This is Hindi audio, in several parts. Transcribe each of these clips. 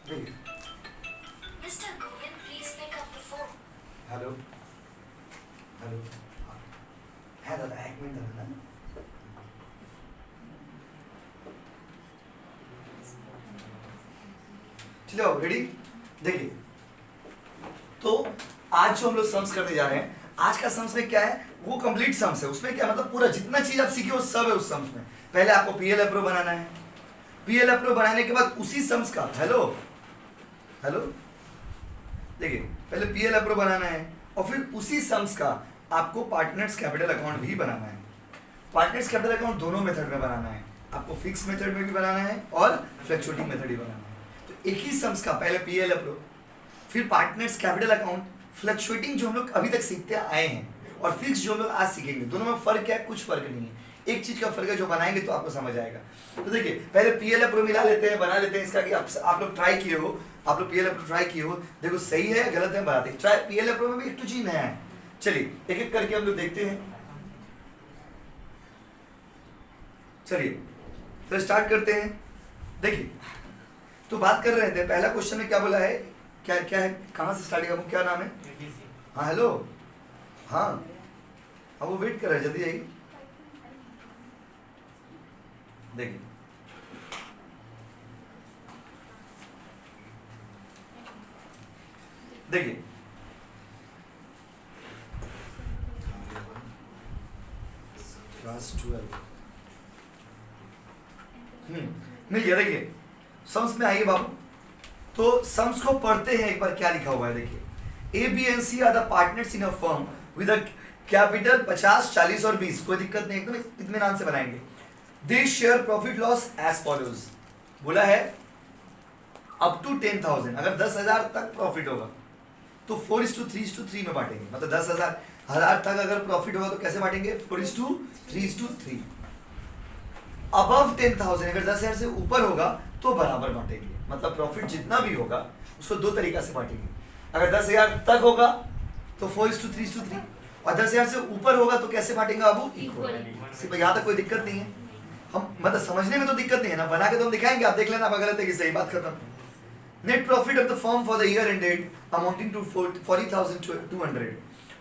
Mr. Govind, please pick up the phone. Hello hello है दादा, एक मिनट दादा। चलो रेडी। देखिए, तो आज जो हम लोग सम्स करने जा रहे हैं, आज का सम्स में क्या है, वो कंप्लीट सम्स है। उसमें क्या मतलब पूरा जितना चीज आप सीखे वो सब है उस सम्स में। पहले आपको पीएल अप्रो बनाना है, पीएल अप्रो बनाने के बाद उसी सम्स का हेलो हेलो देखिए, पहले पीएल अप्रो बनाना है और फिर उसी सम्स का आपको पार्टनर्स कैपिटल अकाउंट भी बनाना है। पार्टनर्स कैपिटल अकाउंट दोनों मेथड में बनाना है, आपको फिक्स मेथड में भी बनाना है और फ्लक्चुएटिंग मेथड भी बनाना है। तो एक ही सम्स का पहले पीएल अप्रो, फिर पार्टनर्स कैपिटल अकाउंट, फ्लक्चुएटिंग जो हम लोग अभी तक सीखते आए हैं और फिक्स जो हम लोग आज सीखेंगे। दोनों में फर्क क्या है? कुछ फर्क नहीं है, एक चीज का फर्क है जो बनाएंगे तो आपको समझ आएगा। तो देखिए, पहले पीएल अप्रो मिला लेते हैं, बना लेते हैं इसका कि आप लोग ट्राई किए हो, आप लोग पीएल अप्रो ट्राई किए हो, देखो सही है गलत है बनाते हैं। ट्राई पीएल अप्रो में भी एक तो चीज नया है। चलिए एक एक करके हम लोग देखते हैं। चलिए तो स्टार्ट करते हैं। देखिए, तो बात कर रहे थे, पहला क्वेश्चन में क्या बोला है, क्या क्या है, कहाँ से स्टार्ट किया, क्या नाम है? हाँ हेलो, हाँ अब वो वेट कर रहे हैं, जल्दी आइए। देखिए देखिए क्लास 12 मिल गया। देखिए सम्स में आइए बाबू, तो सम्स को पढ़ते हैं एक बार क्या लिखा हुआ है। देखिए, A B and C are the partners in a firm with a capital 50, 40 और 20। कोई दिक्कत नहीं, एकदम इत्मीनान से बनाएंगे। The share profit loss as follows. बोला है अप टू 10,000, अगर 10,000 तक प्रॉफिट होगा तो 4:3:3 में बांटेंगे। मतलब 10,000 तक अगर प्रॉफिट होगा तो कैसे बांटेंगे? 4:3:3। अबव 10,000, अगर 10,000 से ऊपर होगा तो बराबर बांटेंगे। मतलब प्रॉफिट जितना भी होगा उसको दो तरीका से बांटेंगे। अगर 10,000 तक होगा तो 4:3:3 और 10,000 से ऊपर होगा तो कैसे बांटेंगे बाबू? इक्वल। यहाँ तक कोई दिक्कत नहीं है, हम मतलब समझने में तो दिक्कत नहीं है ना, बना के तो हम दिखाएंगे, आप देख लेना आप गलत है कि सही, बात खत्म। Net profit of the firm for the year ended amounting to 40,200।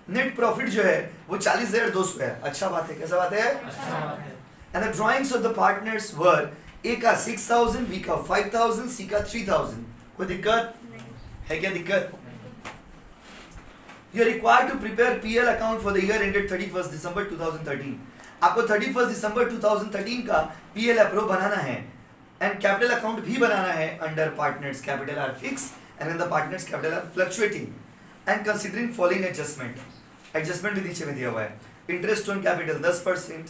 Net profit जो है वो 40,200 है। अच्छा बात है, कैसा बात है? And the drawings of the partners were, A का 6,000, बी का 5,000, सी का 3,000। कोई दिक्कत है क्या? दिक्कत? You are required to prepare PL account for the year ended 31 December 2013। आपको 31 दिसंबर 2013 का पीएल अप्रो बनाना है एंड कैपिटल अकाउंट भी बनाना है। Under partners capital R fix and the partners capital R fluctuating and considering following adjustment. Adjustment भी नीचे में दिया हुआ है। Interest on capital 10%,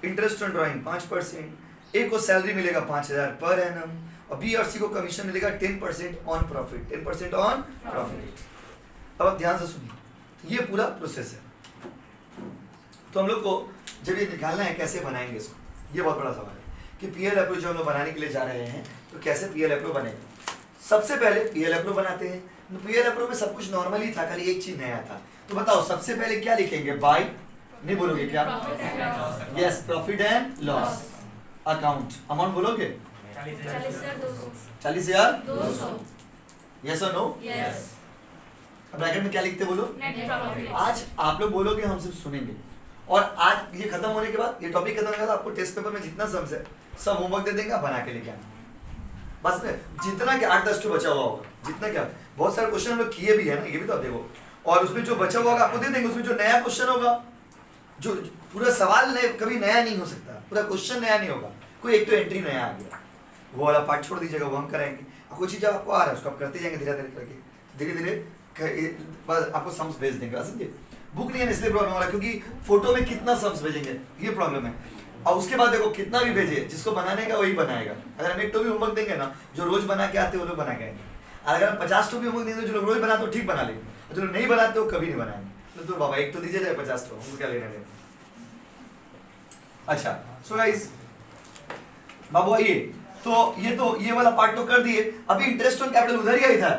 interest on drawing 5%, ए को सैलरी मिलेगा 5,000 पर एनम और बी और सी को कमीशन मिलेगा 10% ऑन प्रॉफिट, 10% ऑन प्रॉफिट। अब आप ध्यान से सुनिए, ये पूरा प्रोसेस है। तो हम लोग को जब ये निकालना है कैसे बनाएंगे इसको, ये बहुत बड़ा सवाल है कि पीएल अप्रो जो हम लोग बनाने के लिए जा रहे हैं तो कैसे पीएल अप्रो बनेगा। सबसे पहले पीएल अप्रो बनाते हैं। तो पीएल अप्रो में सब कुछ नॉर्मल ही था, खाली एक चीज नया था। तो बताओ सबसे पहले क्या लिखेंगे? बाय, नहीं बोलोगे क्या? Yes, profit and loss account. Amount बोलोगे? 40,200। यस और नो? यस। ब्रैकेट में क्या लिखते बोलो? आज आप लोग बोलोगे, हम सिर्फ सुनेंगे। और आज ये खत्म होने के बाद, ये टॉपिक खत्म होने के बाद आपको टेस्ट पेपर में जितना सम्स है सब होमवर्क दे देंगे, आप बना के लेके आना। बस जितना क्या 8-10 तो बचा हुआ होगा, जितना क्या बहुत सारे क्वेश्चन हम लोग किए भी है ना, ये भी तो आप देखो। और उसमें जो बचा हुआ होगा आपको दे देंगे। उसमें जो नया क्वेश्चन होगा, जो पूरा सवाल कभी नया नहीं हो सकता, पूरा क्वेश्चन नया नहीं होगा। कोई एक तो एंट्री नया आ गया, वो वाला पार्ट छोड़ दीजिएगा, वो हम कराएंगे। कोई चीज़ आपको आ रहा है उसको आप करते जाएंगे, धीरे धीरे करके धीरे धीरे बस आपको सम्स भेज देंगे। समझिए, बुक नहीं है इसलिए प्रॉब्लम हो रहा है, क्योंकि फोटो में कितना सम्स भेजेंगे ये प्रॉब्लम है। और उसके बाद देखो कितना भी भेजे, जिसको बनाने का वही बनाएगा। अगर हम एक तो भी होमवर्क देंगे ना, जो रोज बना के आते हैं वो लोग बना के आएंगे। अगर हम 50 तो भी होमवर्क देंगे, जो लोग रोज बनाते हो ठीक बना लेंगे, जो लोग नहीं बनाते हो कभी नहीं बनाएंगे। तो बाबा एक तो दीजिए जाए 50 तो, उनको क्या लेना देना। अच्छा सो गाइस, बाबू आइए, तो ये वाला पार्ट तो कर दिए। अभी इंटरेस्ट ऑन कैपिटल उधर या इधर?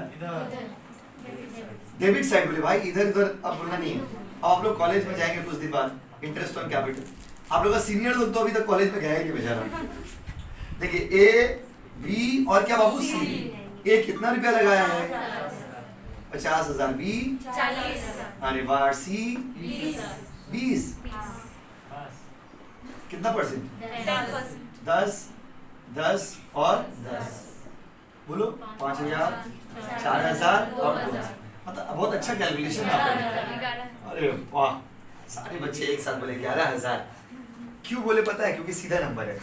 डेबिट साइड बोले भाई, इधर इधर अब बोलना नहीं है। अब आप लोग कॉलेज में जाएंगे कुछ दिन बाद, इंटरेस्ट ऑन कैपिटल। आप लोग का सीनियर लोग तो अभी तक कॉलेज में गया है कि बेचारा। देखिए ए बी और क्या बाबू? सी। ए कितना रुपया लगाया है? 50,000। बी? 40। अरे वाह। सी? 20। कितना परसेंट? 10%। 10, 10 और 10। बोलो 5,000, 4,000 और 2,000। मतलब बहुत अच्छा कैलकुलेशन है आपका। अरे वाह, सारे बच्चे एक साथ बोले 11,000। क्यों बोले पता है? क्योंकि सीधा नंबर है।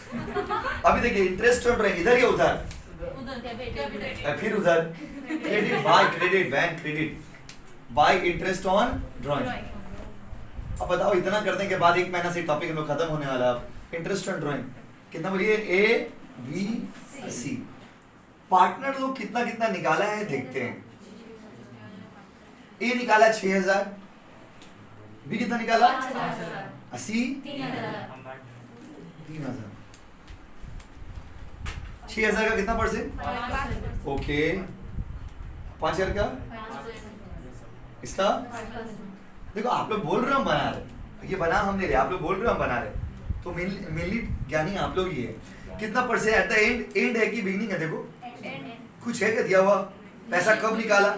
अभी देखिए इंटरेस्ट ऑन ड्राइंग इधर या उधर? फिर उधर। Credit by credit, bank credit by interest on drawing. अब बताओ इतना करने के बाद एक महीना से टॉपिक हम लोग खत्म होने वाला। इंटरेस्ट ऑन ड्राइंग कितना बोलिए? ए बी सी। पार्टनर लोग कितना कितना निकाला है देखते हैं। ए निकाला 6,000। बी कितना निकाला? 80। 3,000। 6,000 का कितना परसेंट? ओके। 5,000 का? इसका देखो आप लोग बोल रहे हो हम बना रहे, ये बना हम नहीं रहे, आप लोग बोल रहे हो हम बना रहे, तो मेनली ज्ञानी आप लोग ही है। कितना परसेंट एट द एंड है कि बिगिनिंग है? देखो कुछ है क्या दिया हुआ? पैसा कब निकाला?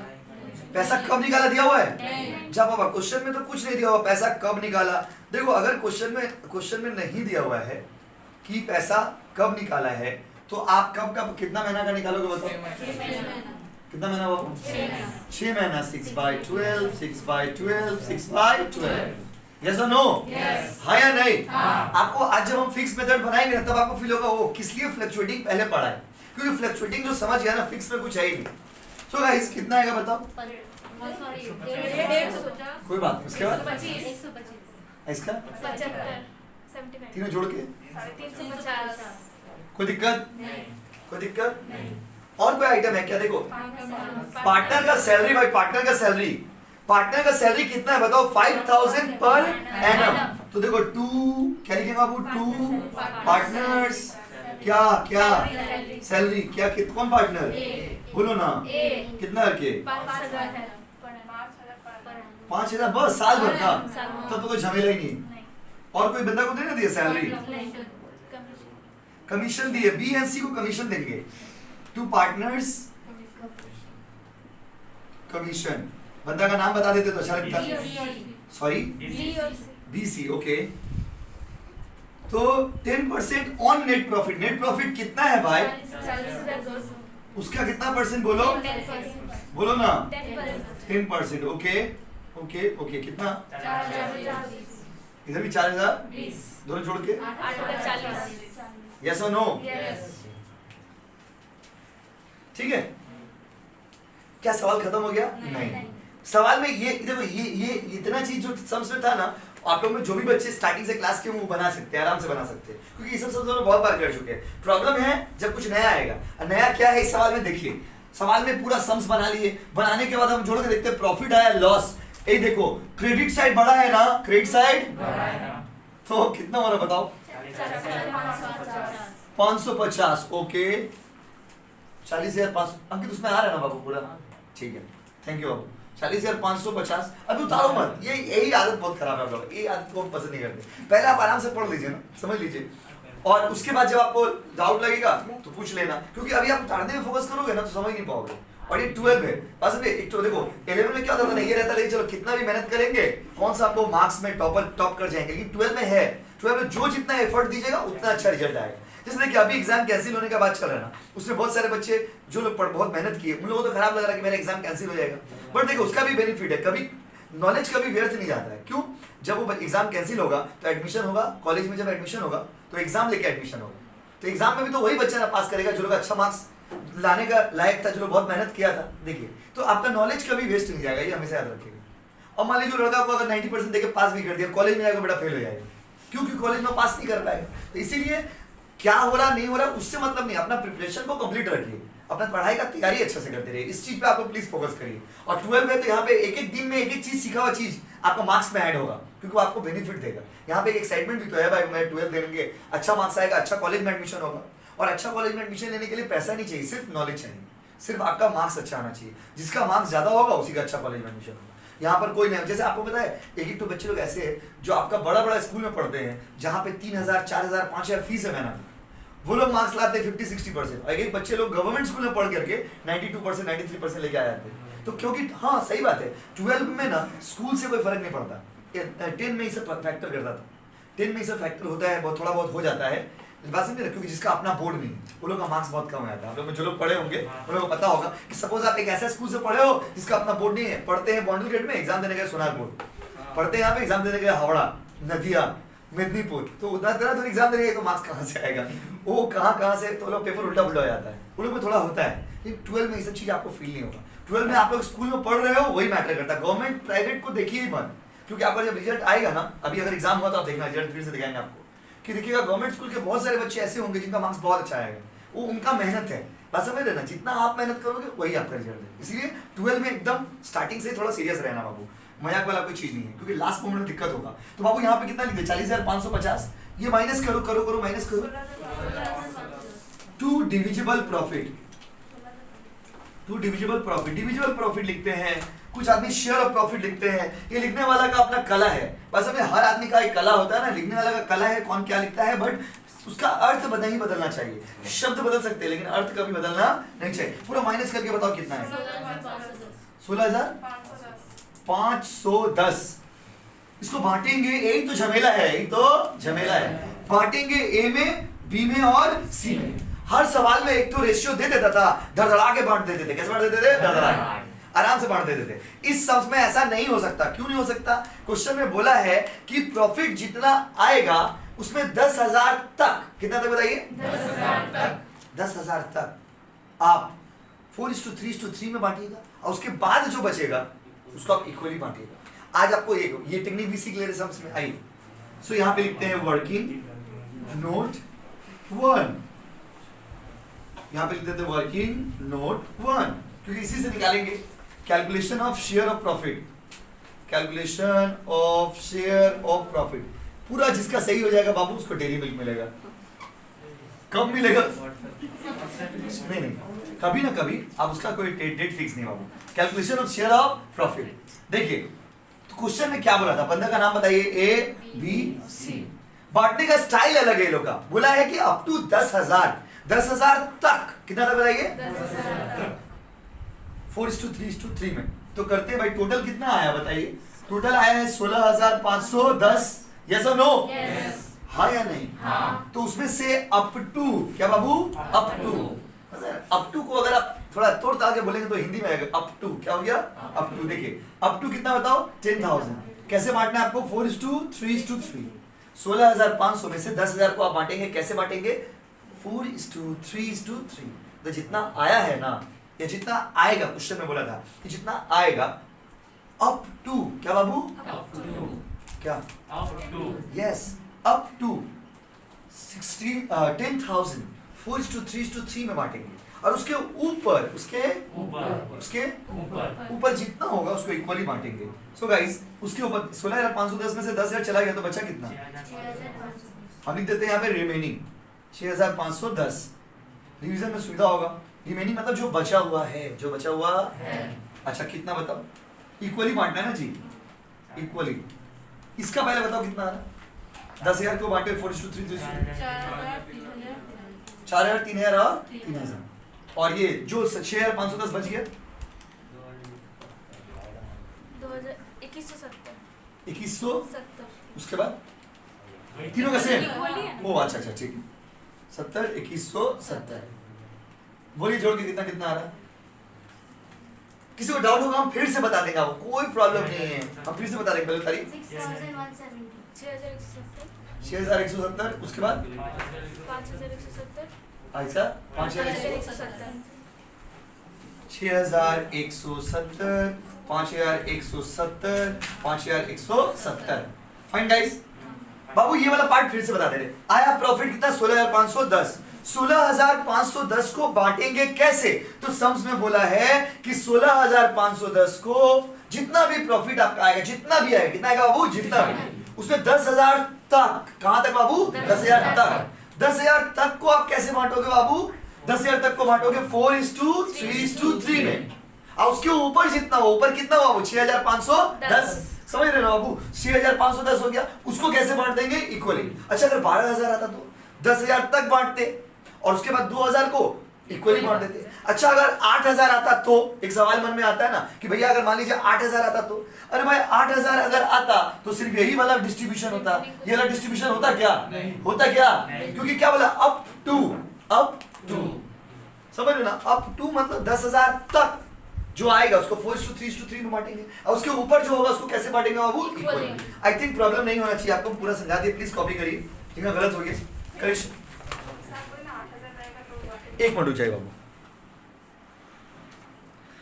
पैसा कब निकाला दिया हुआ है? जब बाबा क्वेश्चन में तो कुछ नहीं दिया हुआ, पैसा कब निकाला। देखो अगर क्वेश्चन में नहीं दिया हुआ है कि पैसा कब निकाला है, तो आप कब कितना महीना का निकालोगे बताओ? कितना महीना हुआ? 6 महीना। 6/12, 6/12, 6/12। यस और नो? हाँ या नहीं? आपको आज जब हम फिक्स मेथड बनाएंगे ना, तब आपको फील होगा वो किस लिए फ्लक्चुएटिंग पहले पढ़ा है, क्योंकि फ्लक्चुएटिंग जो समझ गया ना, फिक्स में कुछ है ही नहीं। सो गाइस कितना आएगा बताओ? कोई बात नहीं। उसके बाद इसका 75। तीनों जोड़ के 350। कोई दिक्कत? कोई दिक्कत? और कोई आइटम है क्या? देखो पार्टनर का सैलरी, भाई पार्टनर का सैलरी कितना है बताओ? 5,000 पर एनम। तो देखो 2 क्या लिखेंगे बाबू? 2 पार्टनर्स क्या क्या सैलरी क्या कौन पार्टनर? बोलो ना। कितना के? 5,000 बस साल भर का? तब तो कोई झमेला ही नहीं। और कोई बंदा को देना दिया सैलरी? कमीशन दिए, बी एंड सी को कमीशन देंगे। 2 पार्टनर्स कमीशन। बंदा का नाम बता देते तो अच्छा लगता। Sorry B C. ओके। तो 10% on net profit. Net profit कितना है भाई? 40,200। उसका कितना परसेंट बोलो? 10%। बोलो ना। 10%। 10%। Okay okay okay. कितना? 4,020। इधर भी 4,020 दोनों जोड़ के 8,40। यस और नो? यस। ठीक है। क्या सवाल खत्म हो गया? नहीं। सवाल में ये देखो, ये इतना चीज जो सम्स में था ना, आप लोग में जो भी बच्चे स्टार्टिंग से क्लास के वो बना सकते हैं, आराम से बना सकते हैं, क्योंकि ये सब सब बहुत बार कर चुके हैं। प्रॉब्लम है जब कुछ नया आएगा। नया क्या है इस सवाल में? देखिए सवाल में पूरा सम्स बना लिए, बनाने के बाद हम जोड़ के देखते हैं प्रॉफिट आया, लॉस। ये देखो क्रेडिट साइड बड़ा है ना, क्रेडिट साइड तो कितना हो रहा बताओ? 550। ओके 40,500। अंकित उसमें आ रहा है ना बाबू पूरा? ठीक है, थैंक यू बाबू। 40,550। अभी उतारो मत, यही आदत बहुत खराब है आप लोग, ये आदत को हम पसंद नहीं करते। पहले आप आराम से पढ़ लीजिए ना, समझ लीजिए, और उसके बाद जब आपको डाउट लगेगा तो पूछ लेना, क्योंकि अभी आप उतारने में फोकस करोगे ना तो समझ नहीं पाओगे। और ये 12 है बस। एक तो देखो 11 में क्या होता था, ये रहता है चलो कितना भी मेहनत करेंगे कौन सा आपको मार्क्स में टॉप कर जाएंगे, लेकिन 12 में है, 12 में जो जितना एफर्ट दीजिएगा उतना अच्छा रिजल्ट आएगा। जैसे देखिए अभी एग्जाम कैंसिल होने का बात चल रहा है ना, उसमें बहुत सारे बच्चे जो लोग बहुत मेहनत किए उन लोगों को तो खराब लग रहा है कि मेरा एग्जाम कैंसिल हो जाएगा, बट देखो उसका भी बेनिफिट है, कभी नॉलेज कभी व्यर्थ नहीं जाता है। क्यों? जब वो एग्जाम कैंसिल होगा तो एडमिशन होगा कॉलेज में, जब एडमिशन होगा तो एग्जाम लेके एडमिशन होगा, तो एग्जाम में भी तो वही बच्चा ना पास करेगा जो लोग अच्छा मार्क्स लाने का लायक था, जो लोग बहुत मेहनत किया था। देखिए तो आपका नॉलेज कभी वेस्ट नहीं जाएगा, ये हमेशा याद रखिएगा। और मान लीजिए जो लड़का को अगर 90% देके पास भी कर दिया, कॉलेज में जाकर बेटा फेल हो जाएगा, क्योंकि कॉलेज में पास नहीं कर पाएगा। तो इसीलिए क्या हो रहा नहीं हो रहा उससे मतलब नहीं, अपना प्रिपरेशन को कंप्लीट रखिए, अपना पढ़ाई का तैयारी अच्छे से करते रहिए, इस चीज पे आपको प्लीज फोकस करिए। और 12 में तो यहाँ पे एक एक दिन में एक एक चीज सीखा हुआ चीज आपको मार्क्स में ऐड होगा, क्योंकि वो आपको बेनिफिट देगा। यहाँ पे एक एक्साइटमेंट भी तो है भाई, मैं 12 देंगे, अच्छा मार्क्स आएगा, अच्छा कॉलेज में एडमिशन होगा। और अच्छा कॉलेज में एडमिशन लेने के लिए पैसा नहीं चाहिए, सिर्फ नॉलेज चाहिए, सिर्फ आपका मार्क्स अच्छा आना चाहिए। जिसका मार्क्स ज्यादा होगा उसी का अच्छा कॉलेज में एडमिशन होगा। यहाँ पर कोई नहीं, जैसे आपको पता है एक तो बच्चे लोग ऐसे हैं जो आपका बड़ा बड़ा स्कूल में पढ़ते हैं, जहाँ पे 3,000 4,000 5,000 फीस है महीना, वो लोग मार्क्स लाते 50-60%। और एक बच्चे लोग गवर्नमेंट स्कूल में पढ़ करके 92% 93% लेके आ जाते हैं। तो क्योंकि हाँ सही बात है, 12 में ना स्कूल से कोई फर्क नहीं पड़ता, 10 में ही सब फैक्टर करता था, 10 में ही सब फैक्टर होता है, बहुत थोड़ा बहुत हो जाता है, बात समझ रहे, क्योंकि जिसका अपना बोर्ड नहीं है वो लोग का मार्क्स बहुत कम हो जाता है। आप लोग में जो लोग पढ़े होंगे उन लोगों को पता होगा कि सपोज आप एक ऐसा स्कूल से पढ़े हो जिसका अपना बोर्ड नहीं है, पढ़ते हैं बॉन्डल गेट में, एग्जाम देने गए सोनारपुर, पढ़ते हैं यहाँ पे, एग्जाम देने गए हावड़ा, नदिया, मेदिनीपुर, तो उधर तो एग्जाम देने गए तो मार्क्स कहाँ से आएगा, वो कहाँ से, तो लोग पेपर उल्टा पुल्टा हो जाता है, उन लोग में थोड़ा होता है। लेकिन 12 में ये सब चीज़ आपको फील नहीं होगा। 12 में आप लोग स्कूल में पढ़ रहे हो वही मैटर करता है, गवर्नमेंट प्राइवेट को देखिए ही मत, क्योंकि आपका जब रिजल्ट आएगा ना, अभी अगर एग्जाम हुआ तो आप देखना, रिजल्ट फिर से दिखाएंगे आपको कि देखिएगा गवर्नमेंट स्कूल के बहुत सारे बच्चे ऐसे होंगे जिनका मार्क्स बहुत अच्छा आएगा, वो उनका मेहनत है, बस समझ रहे ना, जितना आप मेहनत करोगे वही आपका रिजल्ट है। इसलिए 12 में एकदम स्टार्टिंग से थोड़ा सीरियस रहना बाबू, मजाक वाला कोई चीज नहीं है, क्योंकि लास्ट मोमेंट में दिक्कत होगा। तो बाबू यहाँ पे कितना लिख दे, 40,550, ये माइनस करो करो करो माइनस करो, to divisible profit, to divisible profit, divisible profit लिखते हैं, कुछ आदमी शेयर ऑफ प्रॉफिट लिखते हैं, ये लिखने वाला का अपना कला है, बस हमें हर आदमी का एक कला होता है ना, लिखने वाला का कला है कौन क्या लिखता है, बट उसका अर्थ नहीं बदलना चाहिए, शब्द बदल सकते हैं लेकिन अर्थ कभी बदलना नहीं चाहिए। पूरा माइनस करके बताओ कितना है, 16,510। इसको बांटेंगे, यही तो झमेला है, यही तो झमेला है, बांटेंगे ए में, बी में और सी में। हर सवाल में एक तो रेशियो दे देता था, धड़धड़ा के बांट देते थे, कैसे बांट देते थे, धड़धड़ा के, आराम से बांट देते थे। इस सम्स में ऐसा नहीं हो सकता, क्यों नहीं हो सकता, क्वेश्चन में बोला है कि प्रॉफिट जितना आएगा उसमें 10,000 तक, कितना तक बताइए, 10,000 तक आप 4:3:3 में बांटिएगा, और उसके बाद जो बचेगा उसको आप इक्वली बांटिएगा। आज आपको ये टेक्निक भी सीख ले रहे सम्स में, आइए। सो यहाँ पे लिखते हैं वर्किंग नोट 1, यहाँ पे लिखते थे वर्किंग नोट 1, क्योंकि इसी से निकालेंगे calculation of share of profit, calculation of share of profit. पूरा जिसका सही हो जाएगा बाबू उसको डेयरी मिल्क मिलेगा। कब मिलेगा, नहीं कभी ना कभी, आप उसका कोई डेट फिक्स नहीं बाबू। Calculation of share of profit, देखिए तो क्वेश्चन में क्या बोला था, बंदा का नाम बताइए, ए बी सी। बांटने का स्टाइल अलग है, लोग का बोला है कि अप टू 10,000 तक, कितना तक बताइए, 4:3:3 में। तो करते हैं भाई, टोटल कितना आया बताइए, टोटल आया है 16,510, यस और नो, हाँ या नहीं, हाँ। तो उसमें से अप टू, क्या बाबू, अप टू को अगर आप थोड़ा तोड़ ताड़ के बोलेंगे तो हिंदी में आएगा अप टू, क्या हो गया, अप टू। देखिए अप टू कितना बताओ, 10,000। कैसे बांटना है आपको, 4:3:3। 16,500 में से 10,000 को आप बांटेंगे, कैसे बांटेंगे, 4:3:3। तो जितना आया है ना, या जितना आएगा, क्वेश्चन में बोला था कि जितना आएगा अप टू, क्या बाबू, क्या, यस, अप टू 10,000 4:3:3 में बांटेंगे, और उसके ऊपर ऊपर जितना होगा उसको इक्वली बांटेंगे। सो गाइस, उसके ऊपर 16,510 में से 10,000 चला गया तो बचा कितना, हम लिख देते हैं यहाँ पे रिमेनिंग 6,510। रिवीजन में सुविधा होगा, रिमेनिंग मतलब जो बचा हुआ है, जो बचा हुआ है। अच्छा कितना बताओ, इक्वली बांटना है ना जी, इक्वली। इसका पहले बताओ कितना आ रहा, 10,000 को बांटे 4:3:3, 4,000, 3,000 और 3,000, और ये जो 6,510 बच गया 2170। उसके बाद तीनों का सेम, ओ अच्छा ठीक है, 70, 2170। बोलिए जोड़ के कितना कितना आ रहा है, किसी को डाउट होगा हम फिर से बता देंगे, आपको कोई प्रॉब्लम नहीं है, हम फिर से बता देंगे। पहले तारीख 6,170, उसके बाद 5,170, अच्छा 5,170, 6,170, 5,170, 5,170। फाइन गाइस, बाबू ये वाला पार्ट फिर से बता दे रहे। आया प्रॉफिट कितना, 16,510। 16,510 को बांटेंगे कैसे, तो सम्स में बोला है कि 16,510 को जितना भी प्रॉफिट आपका आएगा, जितना भी आएगा, कितना आएगा बाबू, जितना भी, उसमें 10,000 तक, कहां तक बाबू, 10,000 तक। 10,000 तक को आप कैसे बांटोगे बाबू, 10,000 तक को बांटोगे 4:3:3 में, और उसके ऊपर जितना, ऊपर कितना बाबू, 6,510। समझ रहे ना बाबू, 6,510 हो गया, उसको कैसे बांट देंगे, इक्वली। अच्छा अगर 12,000 आता तो 10,000 तक बांटते, और उसके बाद 2000 को इक्वली बांट देते। अच्छा अगर 8000 आता तो एक सवाल मन में आता है ना कि भैया अगर मान लीजिए 8000 आता तो, अरे भाई 8000 अगर आता तो सिर्फ यही वाला डिस्ट्रीब्यूशन होता, ये वाला डिस्ट्रीब्यूशन होता क्या? होता क्या? क्योंकि क्या बोला अप टू, समझ लो ना, अप टू मतलब 10,000 तक जो आएगा उसको 4:3 में बांटेंगे, और उसके ऊपर जो होगा उसको कैसे बांटेंगे बाबू? इक्वली। आई थिंक प्रॉब्लम नहीं होना चाहिए, आपको पूरा समझा दिया, प्लीज कॉपी करिए, ठीक है? गलत हो गया करिश, एक मिनट रुक जाइए बाबू।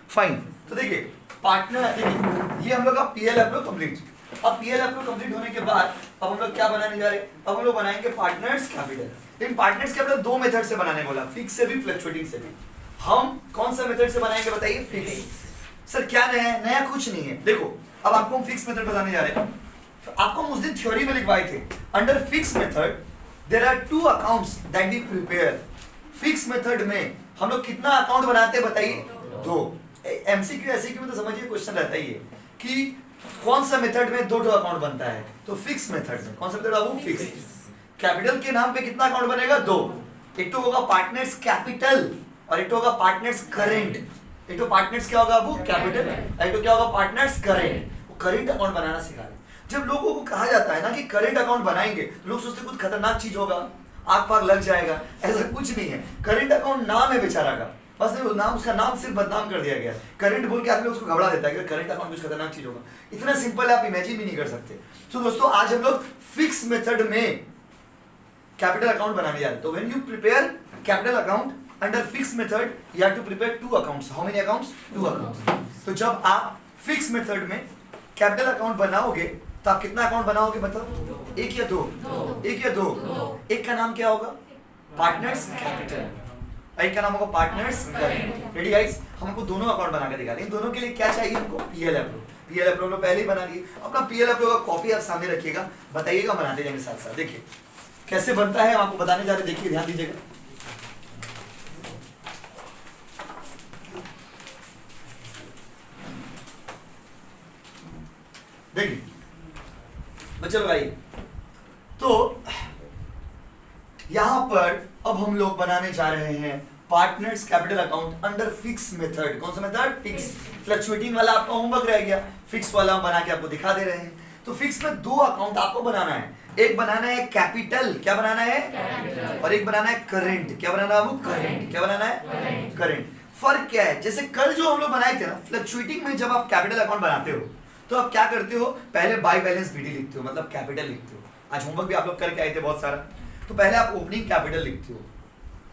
फाइन, तो देखिए पार्टनर, देखिए ये हम लोग का पीएल अप्रूव कंप्लीट। अब पीएल अप्रूव कंप्लीट होने के बाद अब हम लोग क्या बनाने जा रहे हैं? अब हम लोग बनाएंगे पार्टनर्स कैपिटल। लेकिन पार्टनर्स कैपिटल दो मेथड से बनाने बोला, फिक्स से भी, फ्लक्चुएटिंग से भी। हम कौन सा मेथड से बनाएंगे बताइए? फिक्स। सर क्या नया है? नया कुछ नहीं है। देखो अब आपको हम फिक्स मेथड बताने जा रहे हैं। आपको हम उस दिन थ्योरी में लिखवाए थे, under fix method there are two accounts that we prepare. Fix method में हम लोग कितना अकाउंट बनाते हैं बताइए? दो। एमसीक्यू एससीक्यू में तो समझिए क्वेश्चन रहता ही है कि कौन सा मेथड में दो अकाउंट बनता है, तो फिक्स मेथड में। कौन सा मेथड बाबू? फिक्स। कैपिटल के नाम पे कितना अकाउंट बनेगा? दो। एक तो होगा पार्टनर्स कैपिटल और एक तो होगा पार्टनर्स करेंट। एक तो पार्टनर्स क्या होगा बाबू? कैपिटल, एक तो क्या होगा? Partners current. वो करेंट अकाउंट बनाना सिखा रहे। जब लोगों को कहा जाता है ना कि करेंट अकाउंट बनाएंगे तो लोग सोचते कुछ खतरनाक चीज होगा, आग पाग लग जाएगा, ऐसा कुछ नहीं है। करेंट अकाउंट नाम है बेचारा का, बस नाम, उसका नाम सिर्फ बदनाम कर दिया गया। करंट बोल के आदमी उसको घबरा देता है कि करंट अकाउंट कुछ खतरनाक चीज होगा। इतना सिंपल है, आप इमेजिन भी नहीं कर सकते। तो दोस्तों आज हम लोग फिक्स मेथड में कैपिटल अकाउंट बनाने जा रहे हैं। तो when you prepare capital account under fix method you have to prepare two accounts. How many accounts? Two accounts. तो जब आप फिक्स मेथड में कैपिटल अकाउंट बनाओगे तो आप कितना अकाउंट बनाओगे बताओ? एक या दो? एक या दो? एक का नाम क्या होगा? पार्टनर्स कैपिटल, एक का नाम होगा पार्टनर्स करेंट। Ready guys? हम आपको दोनों अकाउंट बना के दिखा रहे हैं। इन दोनों के लिए क्या चाहिए हमको? PL approve. पीएल अप्रूव हम पहले ही बना लिए। अपना पीएल अप्रूव का कॉपी आप सामने रखिएगा, बताइएगा, बनाते जाएंगे साथ साथ। देखिए कैसे बनता है, हम आपको बताने जा रहे हैं, देखिए ध्यान दीजिएगा। देखिए बच्चे लोग आइए, तो यहां पर अब हम लोग बनाने जा रहे हैं partners capital account under fix method. कौन सा मेथड? फिक्स। फ्लक्चुएटिंग वाला आपका होमवर्क रह गया, फिक्स वाला हम बना के आपको दिखा दे रहे हैं। तो फिक्स में दो अकाउंट आपको बनाना है, एक बनाना है कैपिटल, क्या बनाना है? कैपिटल। और एक बनाना है करेंट, क्या बनाना है वो? करेंट। क्या बनाना है? करेंट। फर्क क्या है? जैसे कल जो हम लोग बनाए थे ना, फ्लक्चुएटिंग में जब आप कैपिटल अकाउंट बनाते हो तो आप क्या करते हो? पहले बाय बैलेंस बीडी लिखते हो, मतलब कैपिटल लिखते हो। आज होमवर्क भी आप लोग करके आए थे बहुत सारा। तो पहले आप ओपनिंग कैपिटल लिखते हो,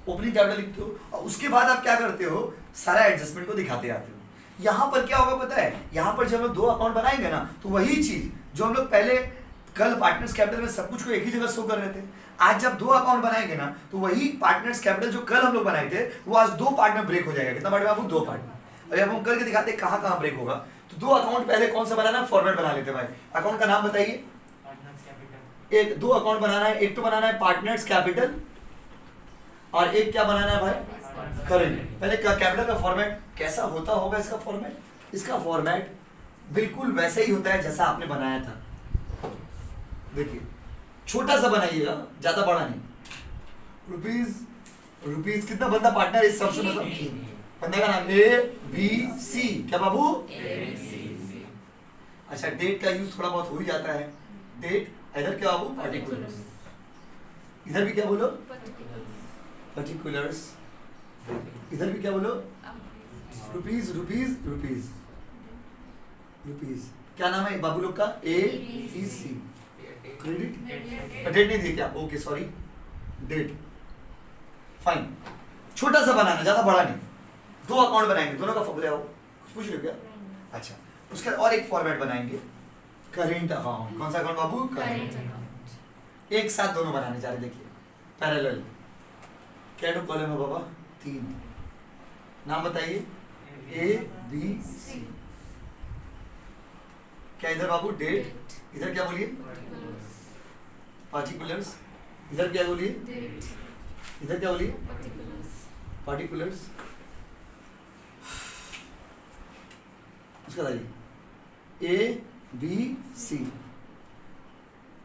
ओपनिंग कैपिटल लिखते हो, और उसके बाद आप क्या करते हो? सारा एडजस्टमेंट को दिखाते आते हो। यहाँ पर क्या होगा पता है? यहाँ पर जब हम लोग दो अकाउंट बनाएंगे ना, तो वही चीज जो हम लोग पहले कल पार्टनर्स कैपिटल में सब कुछ को एक ही जगह शो कर रहे थे, आज जब दो अकाउंट बनाएंगे ना, तो वही पार्टनर्स कैपिटल जो कल हम लोग बनाए थे वो आज दो पार्ट में ब्रेक हो जाएगा। कितना पार्ट में बाबू? दो पार्ट में। और जब हम करके दिखाते हैं कहाँ कहाँ ब्रेक होगा, तो दो अकाउंट पहले कौन सा बनाना है? फॉर्मेट बना लेते भाई। अकाउंट का नाम बताइए। एक दो अकाउंट बनाना है, एक तो बनाना है पार्टनर्स कैपिटल और एक क्या बनाना है भाई? करेंट। पहले कैपिटल का फॉर्मेट कैसा होता होगा? इसका फॉर्मेट, इसका फॉर्मेट बिल्कुल वैसे ही होता है जैसा आपने बनाया था। देखिए छोटा सा बनाइएगा, ज्यादा बड़ा नहीं। रुपीज कितना बनता पार्टनर? इस सबसे मतलब बंदे का नाम ए बी सी, क्या बाबू? अच्छा डेट का यूज थोड़ा बहुत हो ही जाता है। डेट इधर क्या बाबू? पार्टिकुलर्स। इधर भी क्या बोलो? पर्टिकुलर्स। इधर भी क्या बोलो? Rupees rupees rupees rupees. क्या नाम है बाबू लोग का? A B C. क्रेडिट डेट नहीं थी क्या? Okay sorry, date. फाइन, छोटा सा बनाना, ज्यादा बड़ा नहीं। दो अकाउंट बनाएंगे, दोनों का फॉर्मूला हो पूछ रहे हो क्या? अच्छा, उसके और एक फॉर्मेट बनाएंगे करेंट अकाउंट। कौन सा अकाउंट बाबू? Current account. एक साथ दोनों बनाने जा रहे, देखिए पैरेलल। क्या टू कॉलम है बाबा? 3। नाम बताइए। A B C. क्या इधर बाबू? डेट। इधर क्या बोलिए? पार्टिकुलर्स। इधर क्या बोलिए? इधर क्या बोलिए? पार्टिकुलर्स। उसका बताइए। A B C.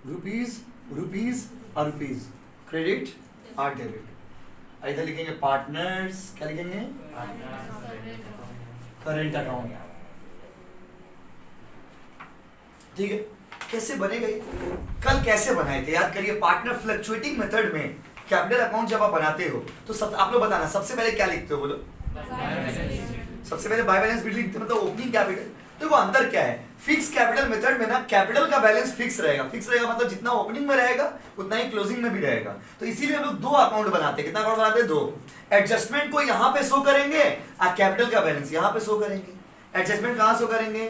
Rupees rupees और रुपीज, क्रेडिट और डेबिट। इधर लिखेंगे पार्टनर्स, क्या लिखेंगे? Current account. ठीक है, कैसे बनेगा ये? कल कैसे बनाए थे याद करिए। पार्टनर फ्लक्चुएटिंग मेथड में कैपिटल अकाउंट जब आप बनाते हो तो सब आप लोग बताना सबसे पहले क्या लिखते हो, बोलो। सबसे पहले बाय बैलेंस शीट लिखते हैं, मतलब ओपनिंग कैपिटल। तो वो अंतर क्या है? फिक्स कैपिटल मेथड में ना कैपिटल का बैलेंस फिक्स रहेगा। फिक्स रहेगा मतलब जितना ओपनिंग में रहेगा उतना ही क्लोजिंग में भी रहेगा। तो इसीलिए हम लोग दो अकाउंट बनाते हैं। कितना अकाउंट बनाते हैं? दो। एडजस्टमेंट को यहाँ पे शो करेंगे और कैपिटल का बैलेंस यहाँ पे शो करेंगे। एडजस्टमेंट कहाँ शो करेंगे?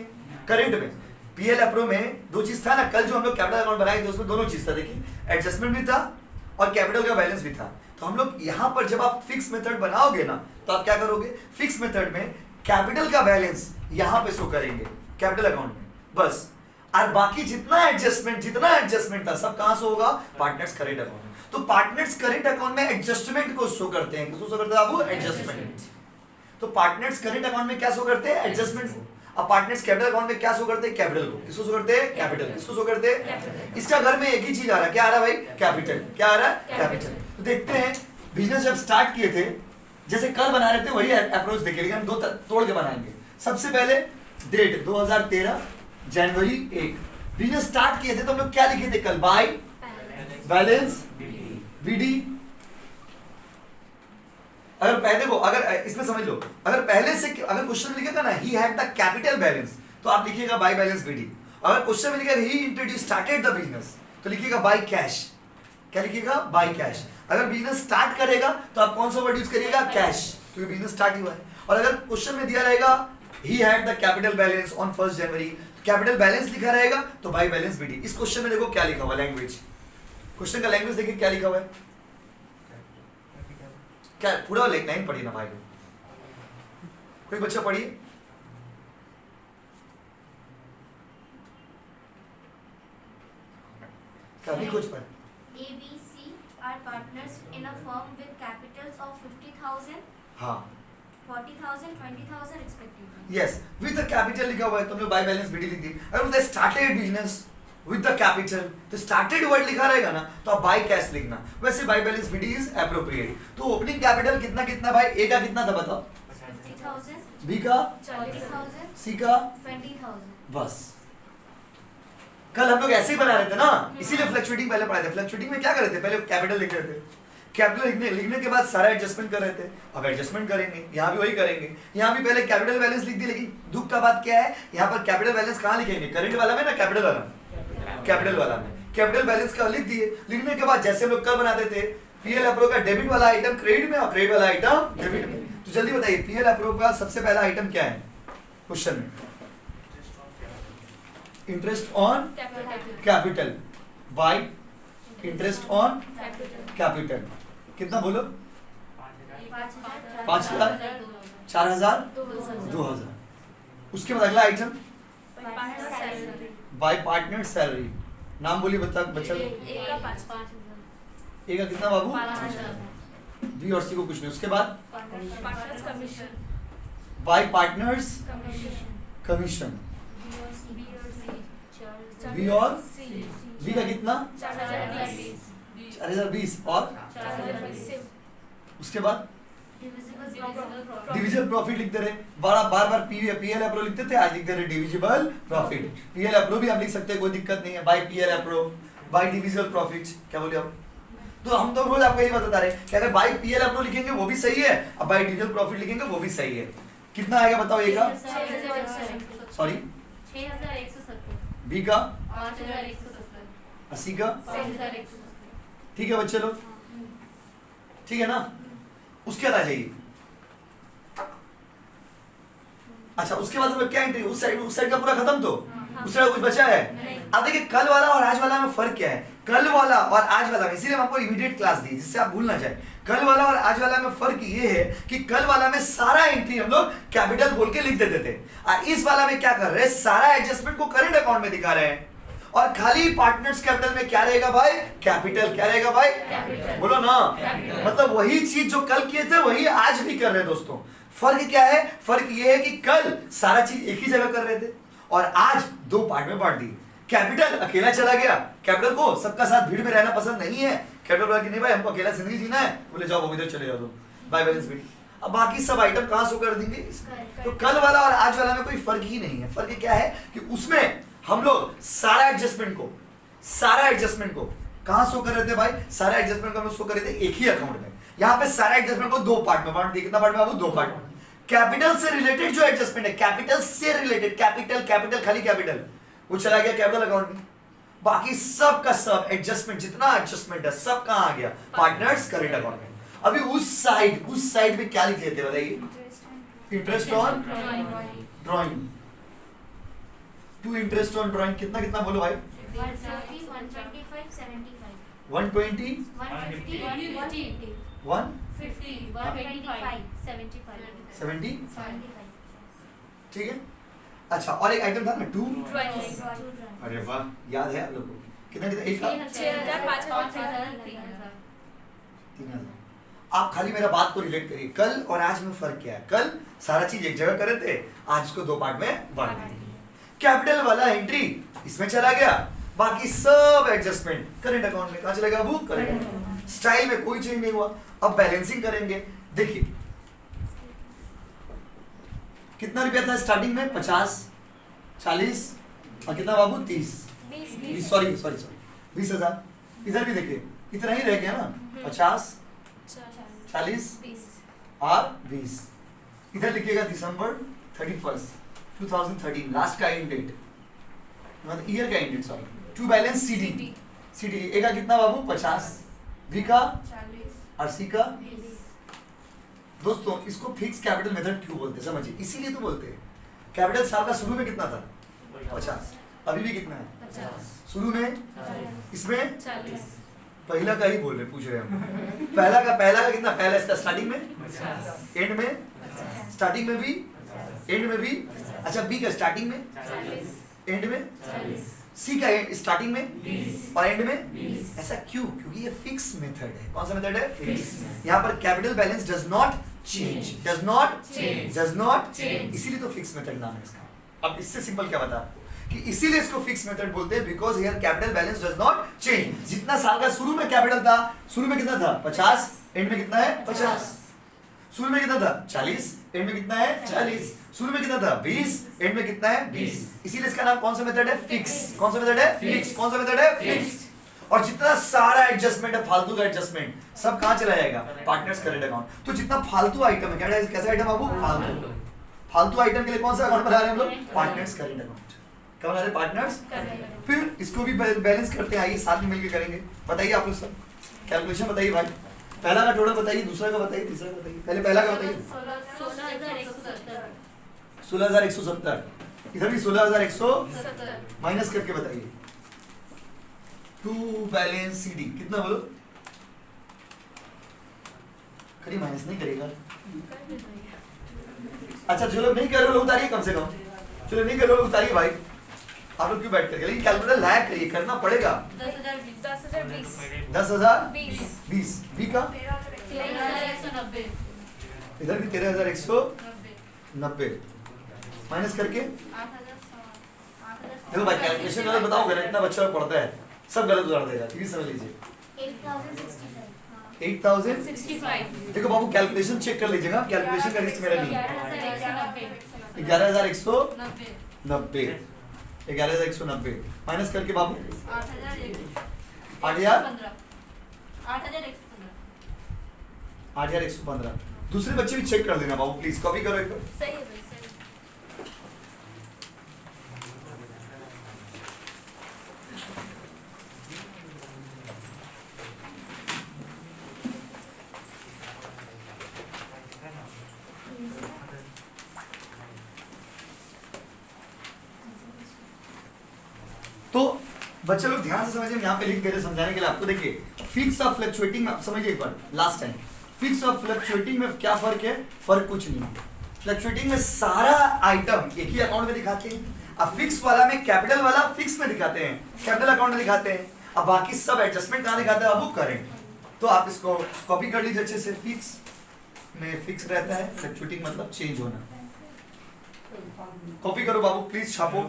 करंट में। पीएल अप्रो में दो चीज था ना, कल जो हम लोग कैपिटल अकाउंट बनाए थे उसमें दोनों चीज था। देखिए, एडजस्टमेंट भी था और कैपिटल का बैलेंस भी था। तो हम लोग यहाँ पर जब आप फिक्स मेथड बनाओगे ना तो आप क्या करोगे? फिक्स मेथड में कैपिटल का बैलेंस यहाँ पे शो करेंगे कैपिटल अकाउंट में, बस। और बाकी जितना एडजस्टमेंट था सब कहां से होगा? पार्टनर्स करेंट अकाउंट में। तो पार्टनर्स करेंट अकाउंट में एडजस्टमेंट को शो करते हैं। किसको शो करते हैं आपको? एडजस्टमेंट। तो पार्टनर्स करेंट अकाउंट में क्या शो करते हैं? एडजस्टमेंट को। अब पार्टनर्स कैपिटल अकाउंट में क्या शो करते हैं? कैपिटल को। किसको शो करते हैं? कैपिटल। किसको शो करते हैं? इसका घर में एक ही चीज आ रहा है, क्या आ रहा है भाई? कैपिटल। क्या आ रहा है? कैपिटल। तो देखते हैं बिजनेस जब स्टार्ट किए थे, जैसे कल बना रहे थे वही अप्रोच देखिए, लेकिन हम दो तोड़ के बनाएंगे। सबसे पहले डेट 2013 जनवरी 1 बिजनेस स्टार्ट किए थे तो हम लोग क्या लिखे थे कल? By balance BD. अगर पहले को अगर इसमें समझ लो, अगर पहले से अगर क्वेश्चन में लिखेगा ना he had the capital balance तो आप लिखिएगा बाय बैलेंस बीडी। अगर क्वेश्चन में लिखेगा ही इंट्रोड्यूस स्टार्टेड द बिजनेस तो लिखिएगा बाय कैश। क्या लिखिएगा? By cash. अगर बिजनेस स्टार्ट करेगा तो आप कौन सा वर्ड यूज करिएगा? कैश, क्योंकि बिजनेस स्टार्ट हुआ है। और अगर क्वेश्चन में दिया रहेगा he had the capital balance on 1 January, capital balance लिखा रहेगा तो बाय बैलेंस बीडी। इस क्वेश्चन में देखो क्या लिखा हुआ, लैंग्वेज। क्वेश्चन का लैंग्वेज देखिए क्या लिखा हुआ है। क्या पूरा लाइन पढ़िए ना भाई, कोई बच्चा पढ़िए। क्या नहीं कुछ पढ़। ABC are partners in a firm with capitals of 50,000, हाँ 40,000, 20,000 respectively. Yes, with the capital लिखा हुआ है तो हमने बाय बैलेंस बीडी लिख दी। अगर बोलते started business with the capital तो स्टार्टेड वर्ड लिखा रहेगा ना तो आप बाय कैश लिखना। वैसे by balance BD is appropriate. तो ओपनिंग कैपिटल कितना कितना भाई? ए का कितना था बताओ? 50,000, बी का, 40,000, सी का, 20,000. बस। कल हम लोग ऐसे ही बना रहे थे ना, इसीलिए फ्लक्चुएटिंग पहले पढ़ाए थे। फ्लक्चुएटिंग में क्या कर रहे थे? पहले कैपिटल लिख रहे थे, कैपिटल लिखने के बाद सारा एडजस्टमेंट कर रहे थे। अब एडजस्टमेंट करेंगे, यहाँ भी वही करेंगे। यहाँ भी पहले कैपिटल बैलेंस लिख दी, लेकिन दुख का बात क्या है, यहाँ पर कैपिटल बैलेंस कहाँ लिखेंगे? करंट वाला में ना कैपिटल वाला में? कैपिटल वाला में कैपिटल बैलेंस का लिख दिए। लिखने के बाद जैसे हम लोग कल बनाते थे पीएल अप्रो का डेबिट वाला आइटम क्रेडिट में और क्रेडिट वाला आइटम डेबिट में। तो जल्दी बताइए पीएल अप्रो का सबसे पहला आइटम क्या है क्वेश्चन में? Interest on capital by interest on capital. कितना बोलो? 5,000, 4,000, 2,000। उसके बाद अगला आइटम बाय पार्टनर सैलरी। नाम बोलिए बच्चा। एक का 5,000, ए का कितना बाबू? 5,000, बी और सी को कुछ नहीं। उसके बाद partners commission, by partners commission. B और बी का कितना? 4,020 और 4,020, उसके बाद Divisible profit. डिविजिबल प्रॉफिट लिखते रहे। बार बार पीएल अप्रो लिखते थे, आज लिखते रहे डिविजिबल प्रॉफिट। पीएल अप्रो भी आप लिख सकते हैं, कोई दिक्कत नहीं है। By PL appro by divisible profit. क्या बोले आप? तो हम तो रोज आपको यही बता रहे हैं कि अगर बाय पीएल अप्रो लिखेंगे वो भी सही है, अब बाय डिविजिबल प्रॉफिट लिखेंगे वो भी सही है। कितना आएगा बताओ? ए का, सॉरी 6,170. बी का, 5,170. 80 का। 6,170. ठीक है बच्चे लोग, ठीक है ना? उसके बाद आ जाइए। अच्छा, उसके बाद हम लोग क्या एंट्री? उस साइड का पूरा खत्म। तो उस साइड कुछ बचा है? अब देखिए कल वाला और आज वाला में फर्क क्या है। कल वाला और आज वाला में, इसीलिए हम आपको इमीडिएट क्लास दी जिससे आप भूल ना जाए। कल वाला और आज वाला में फर्क ये है कि कल वाला में सारा एंट्री हम लोग कैपिटल बोल के लिख देते थे, और इस वाला में क्या कर रहे हैं? सारा एडजस्टमेंट को करंट अकाउंट में दिखा रहे हैं, और खाली पार्टनर्स कैपिटल में क्या रहेगा भाई? कैपिटल। क्या रहेगा भाई? बोलो ना। मतलब वही चीज जो कल किए थे वही आज भी कर रहे हैं दोस्तों। फर्क क्या है? फर्क ये है कि कल सारा चीज एक ही जगह कर रहे थे और आज दो पार्ट में बांट दी। कैपिटल अकेला चला गया, कैपिटल को सबका साथ भीड़ में रहना पसंद नहीं है, कैपिटल बोला कि नहीं भाई हमको अकेला जिंदगी जीना है, बोले जाओ वो इधर चले जाओ तुम, बाय बैलेंस शीट। अब बाकी सब आइटम कहाँ शो कर देंगे, तो कल वाला और आज वाला में कोई फर्क ही नहीं है। फर्क क्या है कि उसमें हम लोग सारा एडजस्टमेंट को कहाँ शो कर रहे थे भाई, सारा एडजस्टमेंट को हम शो कर रहे थे एक ही अकाउंट में। यहाँ पे सारा एडजस्टमेंट को दो पार्ट में बांट दिया, कितना पार्ट में बाबू, दो पार्ट में। कैपिटल से रिलेटेड जो एडजस्टमेंट है, कैपिटल से रिलेटेड, कैपिटल खाली कैपिटल वो चला गया कैपिटल अकाउंट में। बाकी सब का सब एडजस्टमेंट, जितना एडजस्टमेंट है सब कहाँ आ गया, पार्टनर्स करेंट अकाउंट में। अभी उस साइड पे क्या लिख लेते बताइए, interest on drawing, to interest on drawing कितना कितना बोलो भाई, 130, 125, 75, 120, 150, 150, 150, 125, 75, 70, 75. ठीक है। अच्छा और एक आइटम था ना, टू, ड्राइंग्स अरे वाह याद है आप लोगों को, कितना कितना, एक का 6,000, 5,000, 3,000। आप खाली मेरा बात को रिलेट करिए, कल और आज में फर्क क्या है। कल सारा चीज एक जगह कर रहे थे, आज इसको दो पार्ट में बांट दिए। कैपिटल वाला एंट्री इसमें चला गया, बाकी सब एडजस्टमेंट करेंट अकाउंट में। कहाँ चला गया, बुक करेंट। स्टाइल में कोई चेंज नहीं हुआ। अब बैलेंसिंग करेंगे, देखिए कितना रुपया था स्टार्टिंग में, 50, 40 और कितना बाबू, 30, सॉरी 20,000। इधर भी देखिए इतना ही रह गया ना, 50, 40 और 20। इधर लिखिएगा दिसंबर 31, 2013 लास्ट का एंड डेट, मतलब ईयर का end date, sorry. To balance CD A का कितना बाबू, 50, बी का 40 और सी का। दोस्तों इसको फिक्स कैपिटल मेथड क्यों बोलते हैं समझिए, इसीलिए तो बोलते हैं। कैपिटल साल का शुरू में कितना था, 50, अभी भी कितना है, 50, शुरू में, इसमें 40, पहला का ही बोल रहे, पूछ रहे हम। पहला का कितना, पहला इसका स्टार्टिंग में, एंड में, स्टार्टिंग में भी, एंड में भी। अच्छा बी का स्टार्टिंग में, 40, एंड में, सी का स्टार्टिंग में और एंड में। ऐसा क्यों, क्योंकि ये फिक्स मेथड है। कौन सा मेथड है, फिक्स। यहाँ पर capital balance does not change, इसीलिए तो फिक्स मेथड नाम है इसका। अब इससे सिंपल क्या बता आपको कि इसीलिए इसको फिक्स मेथड बोलते हैं, because here capital balance does not change. जितना साल का शुरू में कैपिटल था, शुरू में कितना था, 50, एंड में कितना है, 50। शुरू में कितना था, 40, एंड में कितना है, 40। शुरू में कितना था, 20, एंड में कितना है, 20। इसीलिए इसका नाम कौन सा मेथड है, फिक्स। कौन सा मेथड है, फिक्स। कौन सा मेथड है, फिक्स। और जितना सारा एडजस्टमेंट है, फालतू का एडजस्टमेंट, सब कहाँ चला जाएगा, पार्टनर्स करेंट अकाउंट। तो जितना फालतू आइटम है, क्या कैसा आइटम बाबू, फालतू आइटम के लिए कौन सा अकाउंट बना रहे हैं हम लोग, पार्टनर्स करेंट अकाउंट। क्या बना रहे, पार्टनर्स। फिर इसको भी बैलेंस करते हैं, आइए साथ में मिलकर करेंगे। बताइए आप लोग सब कैलकुलेशन बताइए भाई, पहला का टोटल बताइए, दूसरा का बताइए, तीसरा का बताइए। पहले पहला का बताइए, 16,170। इधर भी 16,170 माइनस करके बताइए। टू बैलेंस सीडी कितना बोलो, करिए, माइनस नहीं करेगा। अच्छा जो लोग नहीं कर रहे लोग उतारिए, कम से कम जो लोग नहीं कर रहे लोग उतारिए भाई। आप लोग क्यों बैठ करके, लेकिन कैलकुलेटर लायक करिए, करना पड़ेगा। 10,020 बी का, 13,190, इधर भी 13,190 माइनस करके। देखो भाई कैलकुलेशन गलत बताओ, गलत इतना बच्चा पढ़ता है, सब गलत उतार देगा, ये समझ लीजिए। 8,065। देखो बाबू कैलकुलेशन चेक कर लीजिएगा, कैलकुलेशन का रिस्क मेरा नहीं है। 11,190, 11,190 माइनस करके बाबू 8,115। दूसरे बच्चे भी चेक कर देना बाबू, प्लीज कॉपी करो एक बार। सही है भाई, सही है। तो बच्चे लोग ध्यान से समझिए, यहाँ पे लिख दे रहे समझाने के लिए आपको। देखिए फिक्स और फ्लक्चुएटिंग में समझिए एक बार, लास्ट टाइम फिक्स और फ्लक्चुएटिंग में क्या फर्क है, फर्क कुछ नहीं है। फ्लक्चुएटिंग में सारा आइटम एक ही अकाउंट में दिखाते हैं, अब फिक्स वाला में कैपिटल वाला फिक्स में दिखाते हैं, कैपिटल अकाउंट में दिखाते हैं, अब बाकी सब एडजस्टमेंट कहाँ दिखाते हैं, अब वो करेंट। तो आप इसको कॉपी कर लीजिए अच्छे से। फिक्स में फिक्स रहता है, फ्लक्चुएटिंग मतलब चेंज होना। कॉपी करो बाबू प्लीज, छापो।